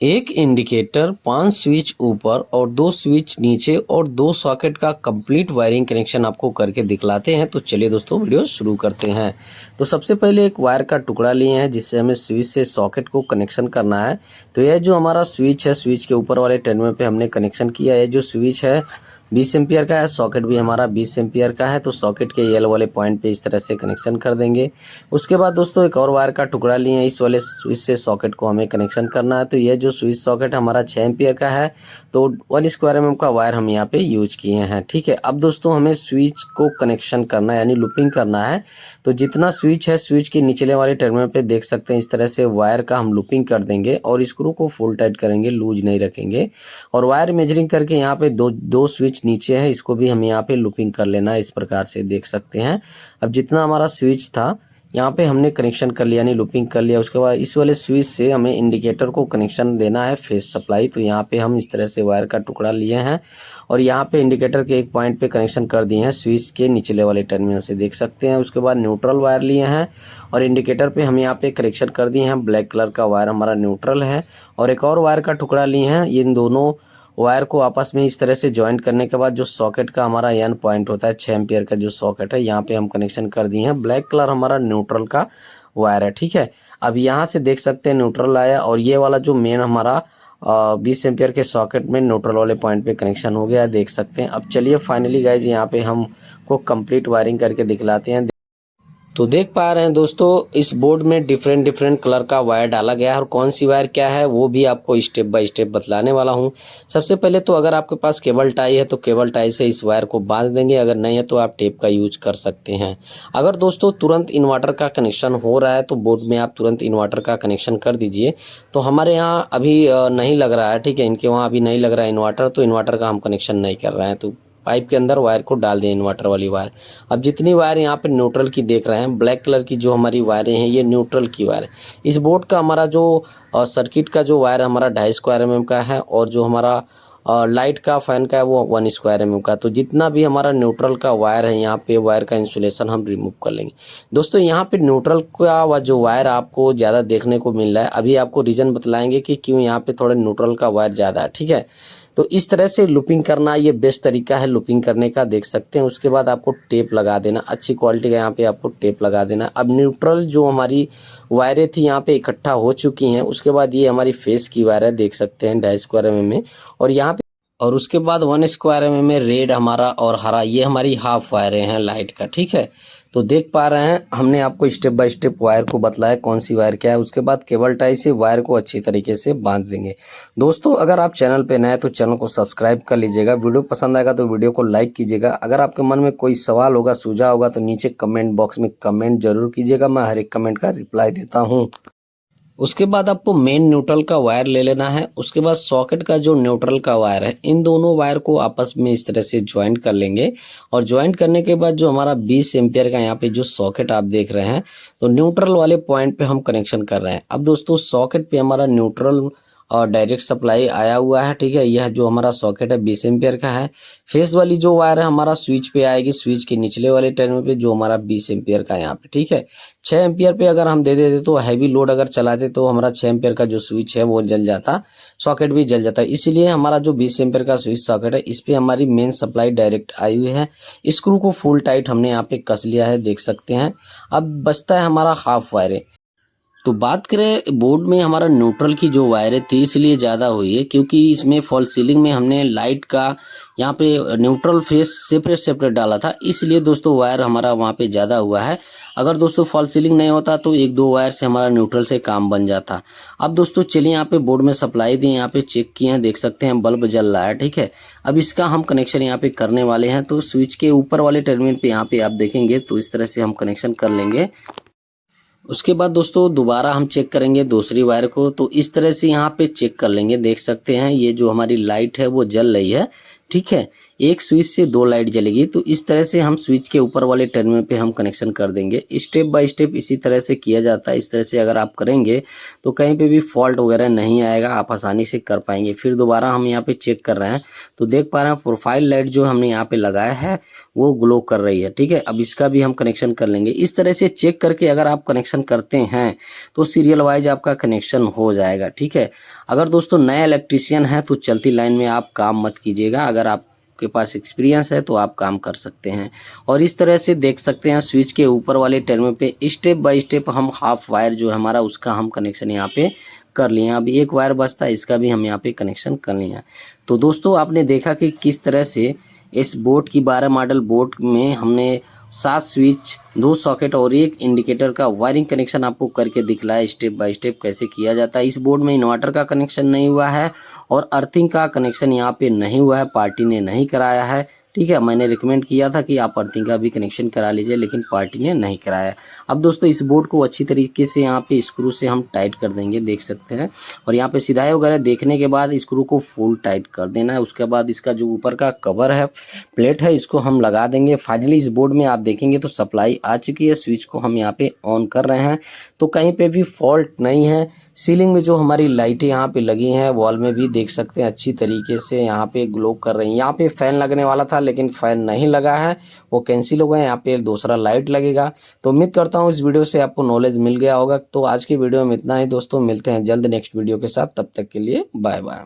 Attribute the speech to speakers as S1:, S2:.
S1: एक indicator, 5 switch ऊपर और 2 स्विच नीचे और 2 सॉकेट का कंप्लीट वायरिंग कनेक्शन आपको करके दिखलाते हैं। तो चलिए दोस्तों वीडियो शुरू करते हैं। तो सबसे पहले एक वायर का टुकड़ा लिए हैं जिससे हमें स्विच से सॉकेट को कनेक्शन करना है। तो यह जो हमारा स्विच है, स्विच के ऊपर वाले टर्मिनल पे हमने कनेक्शन किया है। जो स्विच है 20 एम्पियर का है, सॉकेट भी हमारा 20 एम्पियर का है। तो सॉकेट के येलो वाले पॉइंट पे इस तरह से कनेक्शन कर देंगे। उसके बाद दोस्तों एक और वायर का टुकड़ा लिए हैं, इस वाले स्विच से सॉकेट को हमें कनेक्शन करना है। तो यह जो स्विच सॉकेट हमारा 6 एम्पियर का है, तो 1 स्क्वायर mm का वायर हम यहाँ पे यूज किए हैं। ठीक है, अब दोस्तों हमें स्विच को कनेक्शन करना है यानी लूपिंग करना है। तो जितना स्विच है, स्विच के निचले वाले टर्मिनल पे देख सकते हैं इस तरह से वायर का हम लूपिंग कर देंगे और स्क्रू को फुल टाइट करेंगे, लूज नहीं रखेंगे। और वायर मेजरिंग करके यहाँ पे दो स्विच नीचे है, इसको भी हम यहाँ पे लूपिंग कर लेना है। इस प्रकार से देख सकते हैं। अब जितना हमारा स्विच था यहाँ पे हमने कनेक्शन कर लिया यानी लूपिंग कर लिया। उसके बाद इस वाले स्विच से हमें इंडिकेटर को कनेक्शन देना है, फेस सप्लाई। तो यहाँ पे हम इस तरह से वायर का टुकड़ा लिए हैं और यहाँ पे इंडिकेटर के एक पॉइंट पे कनेक्शन कर दिए हैं स्विच के निचले वाले टर्मिनल से, देख सकते हैं। उसके बाद न्यूट्रल वायर लिए हैं और इंडिकेटर पे हम यहाँ पे कनेक्शन कर दिए हैं। ब्लैक कलर का वायर हमारा न्यूट्रल है और एक और वायर का टुकड़ा लिए हैं। इन दोनों वायर को आपस में इस तरह से ज्वाइंट करने के बाद जो सॉकेट का हमारा एन पॉइंट होता है, 6 एम्पियर का जो सॉकेट है, यहाँ पे हम कनेक्शन कर दिए हैं। ब्लैक कलर हमारा न्यूट्रल का वायर है। ठीक है, अब यहाँ से देख सकते हैं न्यूट्रल आया और ये वाला जो मेन हमारा 20 एम्पियर के सॉकेट में न्यूट्रल वाले पॉइंट पे कनेक्शन हो गया है, देख सकते हैं। अब चलिए फाइनली गाइज यहाँ पे हमको कंप्लीट वायरिंग करके दिखलाते हैं। तो देख पा रहे हैं दोस्तों इस बोर्ड में डिफरेंट कलर का वायर डाला गया है और कौन सी वायर क्या है वो भी आपको स्टेप बाय स्टेप बतलाने वाला हूं। सबसे पहले तो अगर आपके पास केबल टाई है तो केबल टाई से इस वायर को बांध देंगे, अगर नहीं है तो आप टेप का यूज कर सकते हैं। अगर दोस्तों तुरंत इन्वर्टर का कनेक्शन हो रहा है तो बोर्ड में आप तुरंत इन्वर्टर का कनेक्शन कर दीजिए। तो हमारे यहाँ अभी नहीं लग रहा है, ठीक है, इनके वहाँ अभी नहीं लग रहा है इन्वर्टर, तो इन्वर्टर का हम कनेक्शन नहीं कर रहे हैं। तो पाइप के अंदर वायर को डाल दें, इन्वर्टर वाली वायर। अब जितनी वायर यहाँ पे न्यूट्रल की देख रहे हैं, ब्लैक कलर की जो हमारी वायरें हैं ये न्यूट्रल की वायर है। इस बोर्ड का हमारा जो सर्किट का जो वायर हमारा 2.5 स्क्वायर mm का है और जो हमारा लाइट का फैन का है वो 1 स्क्वायर mm का। तो जितना भी हमारा न्यूट्रल का वायर है यहाँ पे वायर का इंसुलेशन हम रिमूव कर लेंगे। दोस्तों यहाँ पे न्यूट्रल का जो वायर आपको ज़्यादा देखने को मिल रहा है, अभी आपको रीज़न बतलाएंगे कि क्यों यहाँ पे थोड़ा न्यूट्रल का वायर ज़्यादा है। ठीक है, तो इस तरह से लूपिंग करना ये बेस्ट तरीका है लूपिंग करने का, देख सकते हैं। उसके बाद आपको टेप लगा देना, अच्छी क्वालिटी का यहाँ पे आपको टेप लगा देना। अब न्यूट्रल जो हमारी वायरें थी यहाँ पे इकट्ठा हो चुकी हैं। उसके बाद ये हमारी फेस की वायर है, देख सकते हैं 2.5 स्क्वायर mm में, और यहाँ पे और उसके बाद 1 स्क्वायर mm में रेड हमारा और हरा, ये हमारी हाफ वायरें हैं लाइट का। ठीक है, तो देख पा रहे हैं हमने आपको स्टेप बाय स्टेप वायर को बतलाया कौन सी वायर क्या है। उसके बाद केबल टाई से वायर को अच्छी तरीके से बांध देंगे। दोस्तों अगर आप चैनल पे नए हैं तो चैनल को सब्सक्राइब कर लीजिएगा। वीडियो पसंद आएगा तो वीडियो को लाइक कीजिएगा। अगर आपके मन में कोई सवाल होगा, सुझाव होगा तो नीचे कमेंट बॉक्स में कमेंट जरूर कीजिएगा, मैं हर एक कमेंट का रिप्लाई देता हूँ। उसके बाद आपको मेन न्यूट्रल का वायर ले लेना है। उसके बाद सॉकेट का जो न्यूट्रल का वायर है, इन दोनों वायर को आपस में इस तरह से ज्वाइंट कर लेंगे। और ज्वाइंट करने के बाद जो हमारा 20 एम्पियर का यहाँ पे जो सॉकेट आप देख रहे हैं, तो न्यूट्रल वाले पॉइंट पे हम कनेक्शन कर रहे हैं। अब दोस्तों सॉकेट पे हमारा न्यूट्रल और डायरेक्ट सप्लाई आया हुआ है। ठीक है, यह जो हमारा सॉकेट है 20 एम्पियर का है। फेस वाली जो वायर है हमारा स्विच पे आएगी, स्विच के निचले वाले टर्मिनल पे जो हमारा 20 एम्पियर का है यहाँ पे। ठीक है, 6 एम्पियर पे अगर हम दे देते तो हैवी लोड अगर चलाते तो हमारा 6 एम्पियर का जो स्विच है वो जल जाता, सॉकेट भी जल जाता। इसीलिए हमारा जो 20 एम्पियर का स्विच सॉकेट है इस पे हमारी मेन सप्लाई डायरेक्ट आई हुई है। स्क्रू को फुल टाइट हमने यहाँ पे कस लिया है, देख सकते हैं। अब बचता है हमारा हाफ वायरें। तो बात करें बोर्ड में हमारा न्यूट्रल की जो वायरें थी इसलिए ज़्यादा हुई है क्योंकि इसमें फॉल सीलिंग में हमने लाइट का यहाँ पे न्यूट्रल फेस सेपरेट डाला था, इसलिए दोस्तों वायर हमारा वहाँ पे ज़्यादा हुआ है। अगर दोस्तों फॉल सीलिंग नहीं होता तो 1-2 वायर से हमारा न्यूट्रल से काम बन जाता। अब दोस्तों चलिए यहाँ पे बोर्ड में सप्लाई दी, यहाँ पे चेक किए हैं, देख सकते हैं बल्ब जल रहा है। ठीक है, अब इसका हम कनेक्शन यहाँ पे करने वाले हैं। तो स्विच के ऊपर वाले टर्मिनल पे यहाँ पे आप देखेंगे तो इस तरह से हम कनेक्शन कर लेंगे। उसके बाद दोस्तों दोबारा हम चेक करेंगे दूसरी वायर को, तो इस तरह से यहाँ पे चेक कर लेंगे, देख सकते हैं ये जो हमारी लाइट है वो जल रही है। ठीक है, एक स्विच से 2 लाइट जलेगी। तो इस तरह से हम स्विच के ऊपर वाले टर्मिनल पे हम कनेक्शन कर देंगे। स्टेप बाय स्टेप इसी तरह से किया जाता है। इस तरह से अगर आप करेंगे तो कहीं पे भी फॉल्ट वगैरह नहीं आएगा, आप आसानी से कर पाएंगे। फिर दोबारा हम यहाँ पे चेक कर रहे हैं तो देख पा रहे हैं प्रोफाइल लाइट जो हमने यहाँ पे लगाया है वो ग्लो कर रही है। ठीक है, अब इसका भी हम कनेक्शन कर लेंगे। इस तरह से चेक करके अगर आप कनेक्शन करते हैं तो सीरियल वाइज आपका कनेक्शन हो जाएगा। ठीक है, अगर दोस्तों नया इलेक्ट्रीशियन है तो चलती लाइन में आप काम मत कीजिएगा। अगर आप के पास एक्सपीरियंस है तो आप काम कर सकते हैं। और इस तरह से देख सकते हैं स्विच के ऊपर वाले टर्मिनल पे स्टेप बाय स्टेप हम हाफ वायर जो है हमारा उसका हम कनेक्शन यहाँ पे कर लिए हैं। अब एक वायर बचता है, इसका भी हम यहाँ पे कनेक्शन कर लिए हैं। तो दोस्तों आपने देखा कि किस तरह से इस बोर्ड की 12 मॉडल बोर्ड में हमने 7 स्विच, 2 सॉकेट और 1 इंडिकेटर का वायरिंग कनेक्शन आपको करके दिखलाया स्टेप बाय स्टेप कैसे किया जाता है। इस बोर्ड में इन्वर्टर का कनेक्शन नहीं हुआ है और अर्थिंग का कनेक्शन यहाँ पे नहीं हुआ है, पार्टी ने नहीं कराया है। ठीक है, मैंने रिकमेंड किया था कि आप अर्थिंग का भी कनेक्शन करा लीजिए, लेकिन पार्टी ने नहीं कराया। अब दोस्तों इस बोर्ड को अच्छी तरीके से यहाँ पे स्क्रू से हम टाइट कर देंगे, देख सकते हैं। और यहाँ पे सिधाई वगैरह देखने के बाद स्क्रू को फुल टाइट कर देना है। उसके बाद इसका जो ऊपर का कवर है, प्लेट है, इसको हम लगा देंगे। फाइनली इस बोर्ड में आप देखेंगे तो सप्लाई आ चुकी है। स्विच को हम यहाँ पे ऑन कर रहे हैं तो कहीं पे भी फॉल्ट नहीं है। सीलिंग में जो हमारी लाइटें यहाँ पे लगी हैं, वॉल में भी देख सकते हैं अच्छी तरीके से यहाँ पे ग्लो कर रही हैं। यहाँ पे फैन लगने वाला था लेकिन फैन नहीं लगा है, वो कैंसिल हो गया। यहाँ पे दूसरा लाइट लगेगा। तो उम्मीद करता हूँ इस वीडियो से आपको नॉलेज मिल गया होगा। तो आज की वीडियो में इतना ही दोस्तों, मिलते हैं जल्द नेक्स्ट वीडियो के साथ। तब तक के लिए बाय बाय।